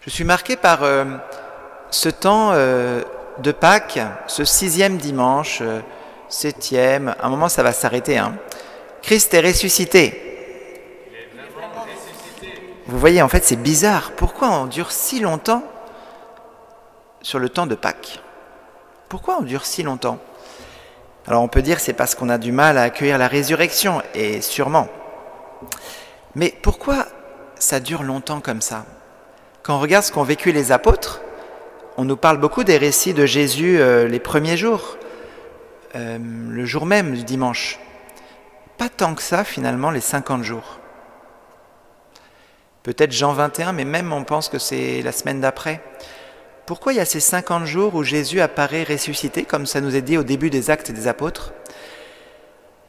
Je suis marqué par ce temps de Pâques, ce 6e dimanche, 7e, à un moment ça va s'arrêter. Christ est ressuscité. Vous voyez, en fait, c'est bizarre. Pourquoi on dure si longtemps sur le temps de Pâques? Pourquoi on dure si longtemps? Alors on peut dire que c'est parce qu'on a du mal à accueillir la résurrection, et sûrement. Mais pourquoi ça dure longtemps comme ça? Quand on regarde ce qu'ont vécu les apôtres, on nous parle beaucoup des récits de Jésus les premiers jours, le jour même du dimanche. Pas tant que ça finalement, les 50 jours. Peut-être Jean 21, mais même on pense que c'est la semaine d'après. Pourquoi il y a ces 50 jours où Jésus apparaît ressuscité, comme ça nous est dit au début des Actes des Apôtres?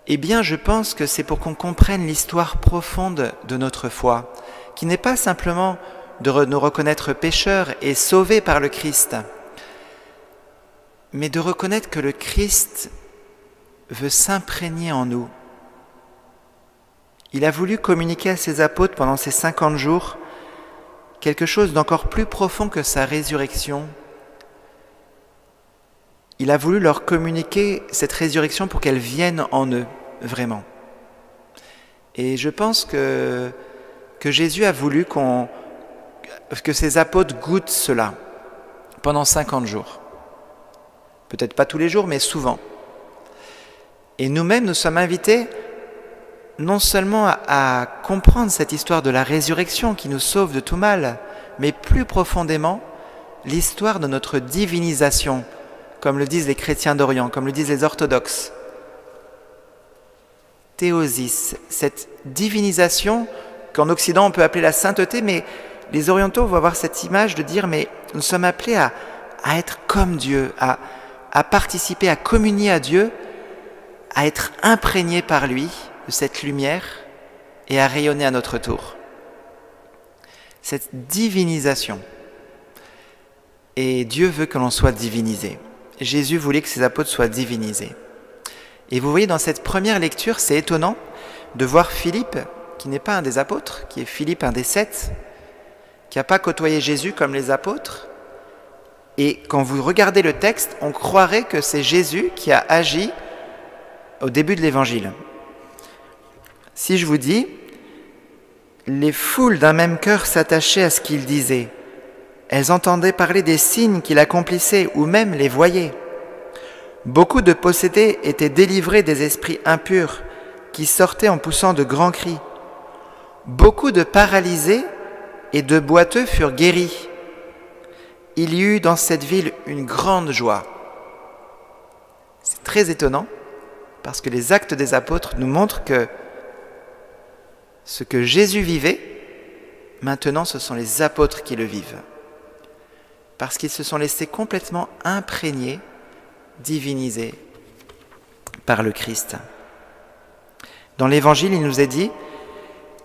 Eh bien, je pense que c'est pour qu'on comprenne l'histoire profonde de notre foi, qui n'est pas simplement de nous reconnaître pécheurs et sauvés par le Christ, mais de reconnaître que le Christ veut s'imprégner en nous. Il a voulu communiquer à ses apôtres pendant ces 50 jours quelque chose d'encore plus profond que sa résurrection. Il a voulu leur communiquer cette résurrection pour qu'elle vienne en eux, vraiment. Et je pense que Jésus a voulu que ses apôtres goûtent cela pendant 50 jours. Peut-être pas tous les jours, mais souvent. Et nous-mêmes, nous sommes invités non seulement à comprendre cette histoire de la résurrection qui nous sauve de tout mal, mais plus profondément, l'histoire de notre divinisation, comme le disent les chrétiens d'Orient, comme le disent les orthodoxes. Théosis, cette divinisation qu'en Occident on peut appeler la sainteté, mais les orientaux vont avoir cette image de dire mais nous sommes appelés à être comme Dieu, à participer, à communier à Dieu, à être imprégnés par lui, de cette lumière, et à rayonner à notre tour. Cette divinisation. Et Dieu veut que l'on soit divinisé. Jésus voulait que ses apôtres soient divinisés. Et vous voyez, dans cette première lecture, c'est étonnant de voir Philippe, qui n'est pas un des apôtres, qui est Philippe, un des 7, qui n'a pas côtoyé Jésus comme les apôtres. Et quand vous regardez le texte, on croirait que c'est Jésus qui a agi au début de l'Évangile. Si je vous dis, les foules d'un même cœur s'attachaient à ce qu'il disait. Elles entendaient parler des signes qu'il accomplissait ou même les voyaient. Beaucoup de possédés étaient délivrés des esprits impurs qui sortaient en poussant de grands cris. Beaucoup de paralysés et de boiteux furent guéris. Il y eut dans cette ville une grande joie. C'est très étonnant parce que les Actes des Apôtres nous montrent que ce que Jésus vivait, maintenant ce sont les apôtres qui le vivent. Parce qu'ils se sont laissés complètement imprégnés, divinisés par le Christ. Dans l'Évangile, il nous est dit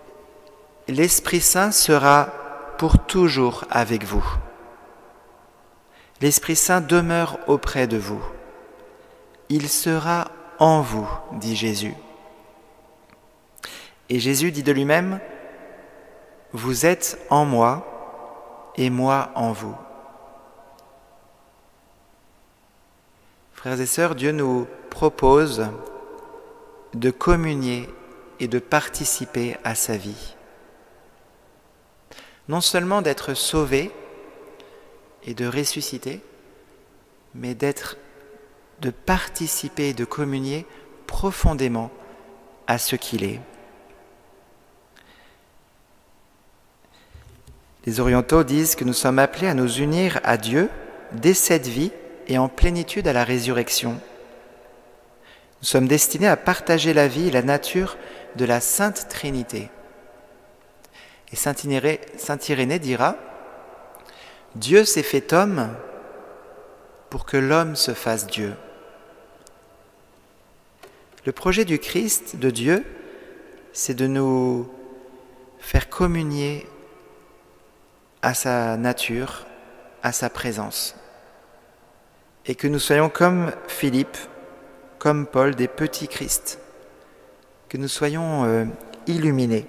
« L'Esprit Saint sera pour toujours avec vous. L'Esprit Saint demeure auprès de vous. Il sera en vous, dit Jésus. » Et Jésus dit de lui-même, « Vous êtes en moi et moi en vous. » Frères et sœurs, Dieu nous propose de communier et de participer à sa vie. Non seulement d'être sauvé et de ressusciter, mais de participer et de communier profondément à ce qu'il est. Les orientaux disent que nous sommes appelés à nous unir à Dieu dès cette vie et en plénitude à la résurrection. Nous sommes destinés à partager la vie et la nature de la Sainte Trinité. Et saint Irénée dira « Dieu s'est fait homme pour que l'homme se fasse Dieu. » Le projet du Christ, de Dieu, c'est de nous faire communier à sa nature, à sa présence. Et que nous soyons comme Philippe, comme Paul, des petits Christ. Que nous soyons illuminés,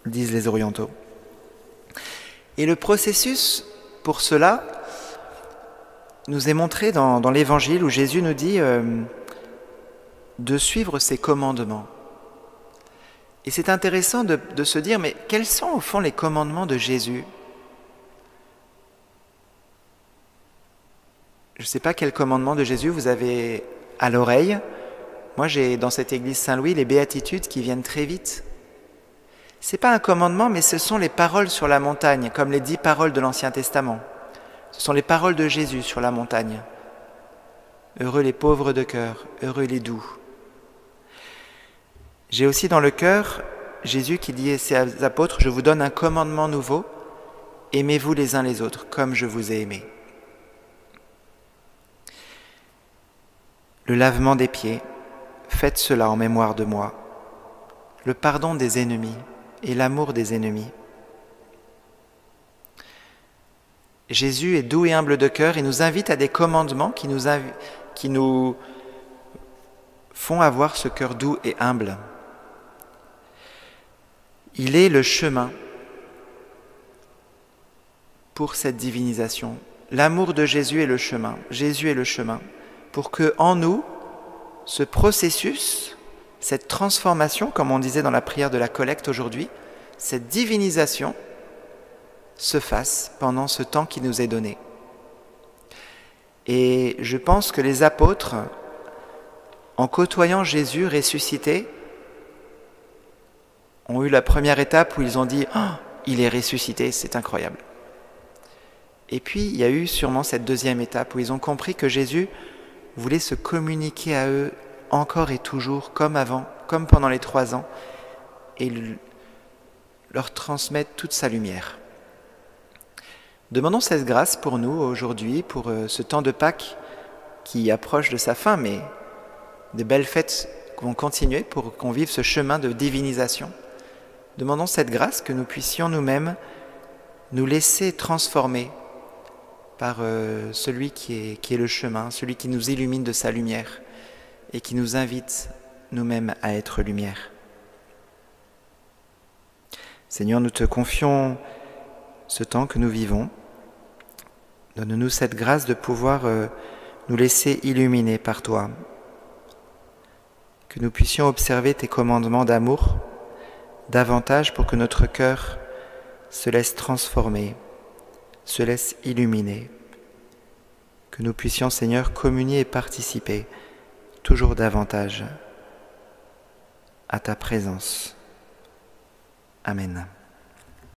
disent les orientaux. Et le processus pour cela nous est montré dans l'Évangile où Jésus nous dit de suivre ses commandements. Et c'est intéressant de se dire, mais quels sont au fond les commandements de Jésus ? Je ne sais pas quel commandement de Jésus vous avez à l'oreille. Moi, j'ai dans cette église Saint-Louis les béatitudes qui viennent très vite. Ce n'est pas un commandement, mais ce sont les paroles sur la montagne, comme les 10 paroles de l'Ancien Testament. Ce sont les paroles de Jésus sur la montagne. Heureux les pauvres de cœur, heureux les doux. J'ai aussi dans le cœur Jésus qui dit à ses apôtres, « Je vous donne un commandement nouveau, aimez-vous les uns les autres, comme je vous ai aimés. » Le lavement des pieds, faites cela en mémoire de moi. Le pardon des ennemis et l'amour des ennemis. Jésus est doux et humble de cœur et nous invite à des commandements qui nous font avoir ce cœur doux et humble. Il est le chemin pour cette divinisation. L'amour de Jésus est le chemin. Jésus est le chemin. Pour que en nous, ce processus, cette transformation, comme on disait dans la prière de la collecte aujourd'hui, cette divinisation se fasse pendant ce temps qui nous est donné. Et je pense que les apôtres, en côtoyant Jésus ressuscité, ont eu la première étape où ils ont dit « Oh, il est ressuscité, c'est incroyable ». Et puis, il y a eu sûrement cette deuxième étape où ils ont compris que Jésus voulait se communiquer à eux encore et toujours, comme avant, comme pendant les 3 ans, et leur transmettre toute sa lumière. Demandons cette grâce pour nous aujourd'hui, pour ce temps de Pâques qui approche de sa fin, mais de belles fêtes vont continuer pour qu'on vive ce chemin de divinisation. Demandons cette grâce que nous puissions nous-mêmes nous laisser transformer par celui qui est le chemin, celui qui nous illumine de sa lumière et qui nous invite nous-mêmes à être lumière. Seigneur, nous te confions ce temps que nous vivons. Donne-nous cette grâce de pouvoir nous laisser illuminer par toi, que nous puissions observer tes commandements d'amour davantage pour que notre cœur se laisse transformer, se laisse illuminer, que nous puissions, Seigneur, communier et participer toujours davantage à ta présence. Amen.